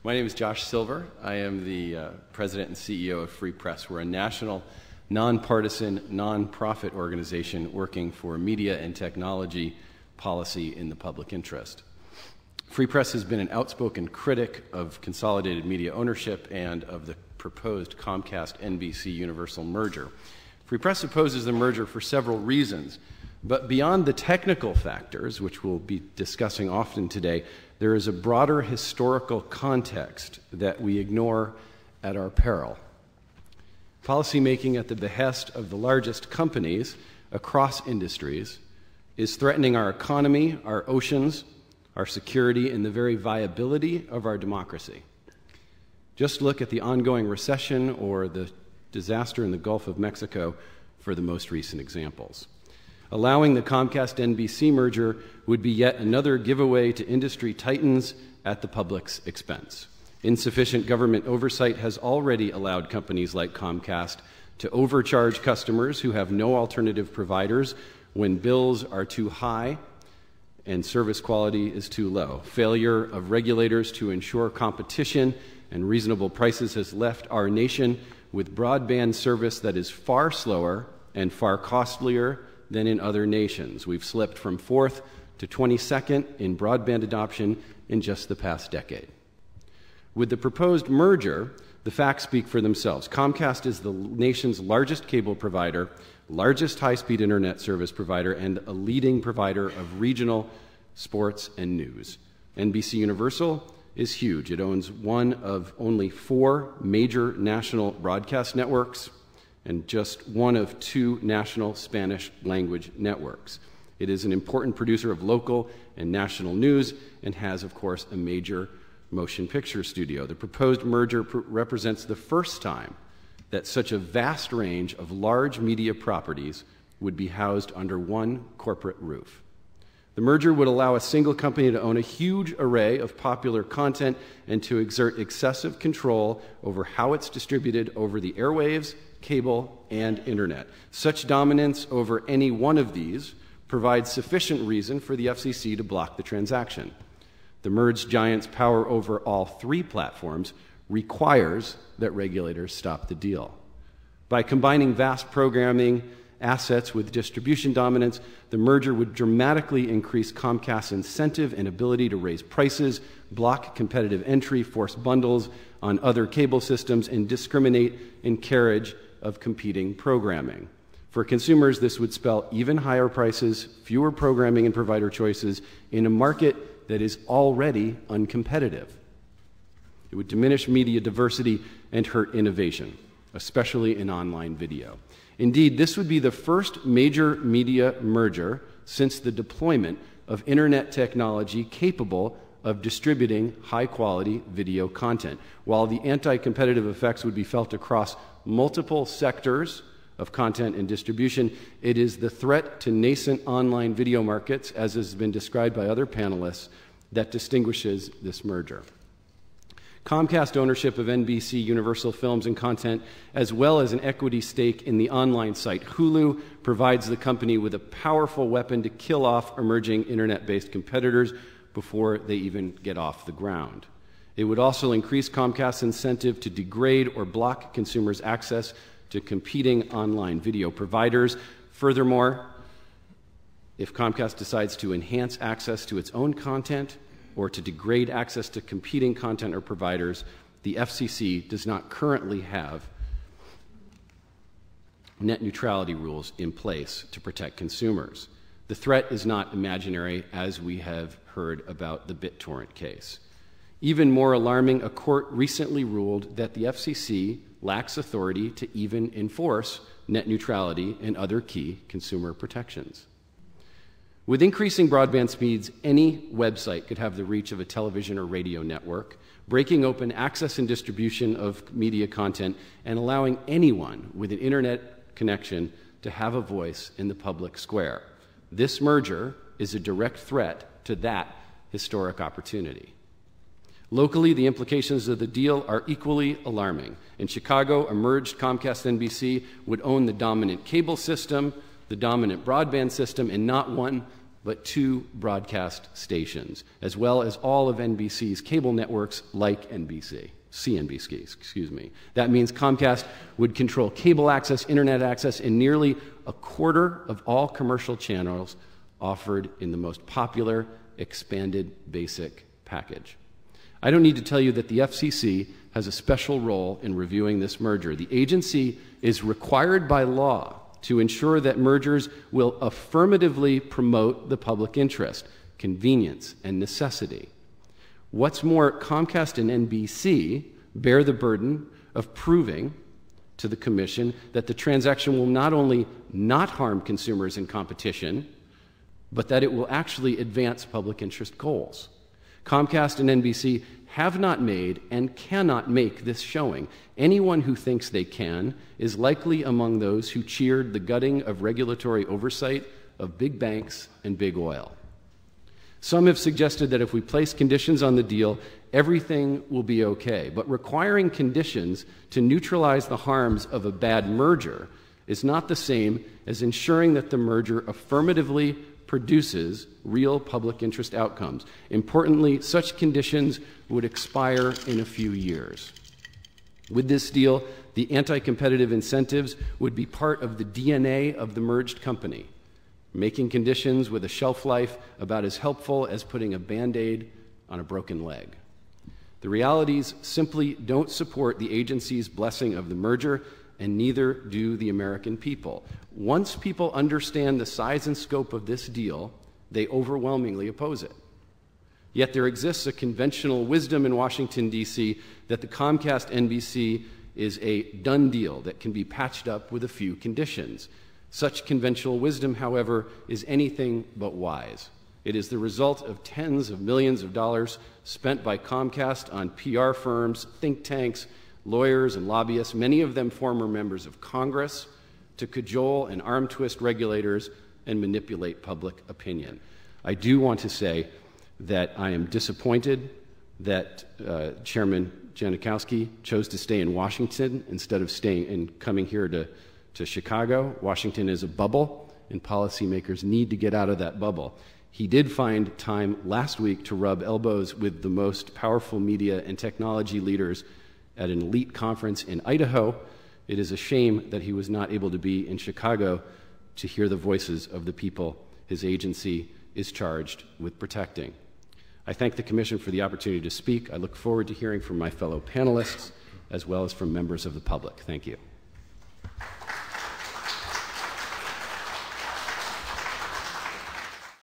My name is Josh Silver. I am the president and CEO of Free Press. We're a national, nonpartisan, nonprofit organization working for media and technology policy in the public interest. Free Press has been an outspoken critic of consolidated media ownership and of the proposed Comcast-NBC Universal merger. Free Press opposes the merger for several reasons, but beyond the technical factors, which we'll be discussing often today, there is a broader historical context that we ignore at our peril. Policymaking at the behest of the largest companies across industries is threatening our economy, our oceans, our security, and the very viability of our democracy. Just look at the ongoing recession or the disaster in the Gulf of Mexico for the most recent examples. Allowing the Comcast-NBC merger would be yet another giveaway to industry titans at the public's expense. Insufficient government oversight has already allowed companies like Comcast to overcharge customers who have no alternative providers when bills are too high and service quality is too low. Failure of regulators to ensure competition and reasonable prices has left our nation with broadband service that is far slower and far costlier than in other nations. We've slipped from 4th to 22nd in broadband adoption in just the past decade. With the proposed merger, the facts speak for themselves. Comcast is the nation's largest cable provider, largest high-speed internet service provider, and a leading provider of regional sports and news. NBC Universal is huge. It owns one of only 4 major national broadcast networks and just one of 2 national Spanish language networks. It is an important producer of local and national news and has, of course, a major motion picture studio. The proposed merger represents the first time that such a vast range of large media properties would be housed under one corporate roof. The merger would allow a single company to own a huge array of popular content and to exert excessive control over how it's distributed over the airwaves, cable, and internet. Such dominance over any one of these provides sufficient reason for the FCC to block the transaction. The merged giant's power over all 3 platforms requires that regulators stop the deal. By combining vast programming assets with distribution dominance, the merger would dramatically increase Comcast's incentive and ability to raise prices, block competitive entry, force bundles on other cable systems, and discriminate in carriage of competing programming. For consumers, this would spell even higher prices, fewer programming and provider choices in a market that is already uncompetitive. It would diminish media diversity and hurt innovation, especially in online video. Indeed, this would be the first major media merger since the deployment of internet technology capable of distributing high-quality video content. While the anti-competitive effects would be felt across multiple sectors of content and distribution, it is the threat to nascent online video markets, as has been described by other panelists, that distinguishes this merger. Comcast ownership of NBC Universal films and content, as well as an equity stake in the online site Hulu, provides the company with a powerful weapon to kill off emerging internet-based competitors before they even get off the ground. It would also increase Comcast's incentive to degrade or block consumers' access to competing online video providers. Furthermore, if Comcast decides to enhance access to its own content or to degrade access to competing content or providers, the FCC does not currently have net neutrality rules in place to protect consumers. The threat is not imaginary, as we have heard about the BitTorrent case. Even more alarming, a court recently ruled that the FCC lacks authority to even enforce net neutrality and other key consumer protections. With increasing broadband speeds, any website could have the reach of a television or radio network, breaking open access and distribution of media content and allowing anyone with an internet connection to have a voice in the public square. This merger is a direct threat to that historic opportunity. Locally, the implications of the deal are equally alarming. In Chicago, a merged Comcast-NBC would own the dominant cable system, the dominant broadband system, and not one but 2 broadcast stations, as well as all of NBC's cable networks like CNBC, excuse me. That means Comcast would control cable access, internet access, and nearly a quarter of all commercial channels offered in the most popular expanded basic package. I don't need to tell you that the FCC has a special role in reviewing this merger. The agency is required by law to ensure that mergers will affirmatively promote the public interest, convenience, and necessity. What's more, Comcast and NBC bear the burden of proving to the Commission that the transaction will not only not harm consumers and competition, but that it will actually advance public interest goals. Comcast and NBC have not made and cannot make this showing. Anyone who thinks they can is likely among those who cheered the gutting of regulatory oversight of big banks and big oil. Some have suggested that if we place conditions on the deal, everything will be okay. But requiring conditions to neutralize the harms of a bad merger is not the same as ensuring that the merger affirmatively produces real public interest outcomes. Importantly, such conditions would expire in a few years. With this deal, the anti-competitive incentives would be part of the DNA of the merged company, making conditions with a shelf life about as helpful as putting a Band-Aid on a broken leg. The realities simply don't support the agency's blessing of the merger, and neither do the American people. Once people understand the size and scope of this deal, they overwhelmingly oppose it. Yet there exists a conventional wisdom in Washington, D.C. that the Comcast-NBC is a done deal that can be patched up with a few conditions. Such conventional wisdom, however, is anything but wise. It is the result of tens of millions of dollars spent by Comcast on PR firms, think tanks, lawyers, and lobbyists, many of them former members of Congress, to cajole and arm twist regulators and manipulate public opinion. I do want to say that I am disappointed that Chairman Janikowski chose to stay in Washington instead of staying and coming here to Chicago. Washington is a bubble, and policymakers need to get out of that bubble. He did find time last week to rub elbows with the most powerful media and technology leaders at an elite conference in Idaho. It is a shame that he was not able to be in Chicago to hear the voices of the people his agency is charged with protecting. I thank the Commission for the opportunity to speak. I look forward to hearing from my fellow panelists as well as from members of the public. Thank you.